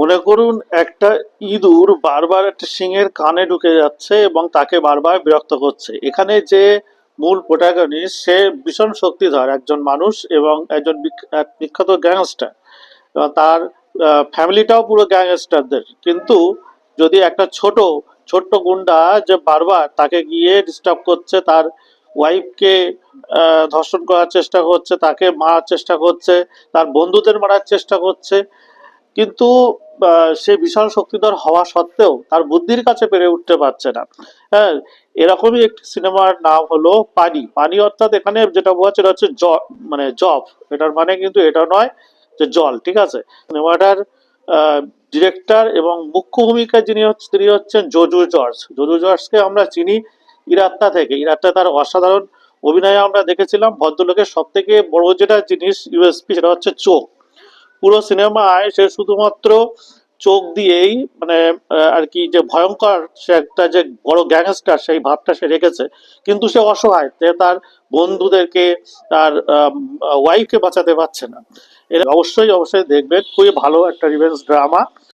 মনে করুন একটা ইঁদুর বারবার একটা সিংহের কানে ঢুকে যাচ্ছে এবং তাকে বারবার বিরক্ত করছে। এখানে যে মূল প্রোটাগনিস্ট সে ভীষণ শক্তিধর একজন মানুষ এবং একজন এক বিখ্যাত গ্যাংস্টার। তার ফ্যামিলিটাও পুরো গ্যাংস্টারদের, কিন্তু যদি একটা ছোট্ট গুন্ডা যে বারবার তাকে গিয়ে ডিস্টার্ব করছে, তার ওয়াইফকে ধর্ষণ করার চেষ্টা করছে, তাকে মারার চেষ্টা করছে, তার বন্ধুদের মারার চেষ্টা করছে, কিন্তু সে বিশাল শক্তিধর হওয়া সত্ত্বেও তার বুদ্ধির কাছে পেরে উঠতে পারছে না। হ্যাঁ, এরকমই একটি সিনেমার নাম হলো পানি। পানি অর্থাৎ এখানে যেটা বোঝাচ্ছে এটা হচ্ছে মানে জব। এটার মানে কিন্তু এটা নয় যে জল, ঠিক আছে। সিনেমাটার ডিরেক্টর এবং মুখ্য ভূমিকায় তিনি হচ্ছেন জোজু জর্জ। জোজু জর্জকে আমরা চিনি ইরাত্তা থেকে। ইরাত্তা তার অসাধারণ অভিনয়ে আমরা দেখেছিলাম। ভদ্রলোকের সব থেকে বড় যেটা জিনিস ইউএসপি সেটা হচ্ছে চোখ। পুরো সিনেমায় সে শুধুমাত্র চোখ দিয়েই মানে আর কি যে ভয়ঙ্কর সে একটা যে বড় গ্যাংস্টার সেই ভাবটা সে রেখেছে, কিন্তু সে অসহায়, সে তার বন্ধুদেরকে, তার ওয়াইফকে বাঁচাতে পারছে না। এটা অবশ্যই অবশ্যই দেখবেন, খুবই ভালো একটা রিভেঞ্জ ড্রামা।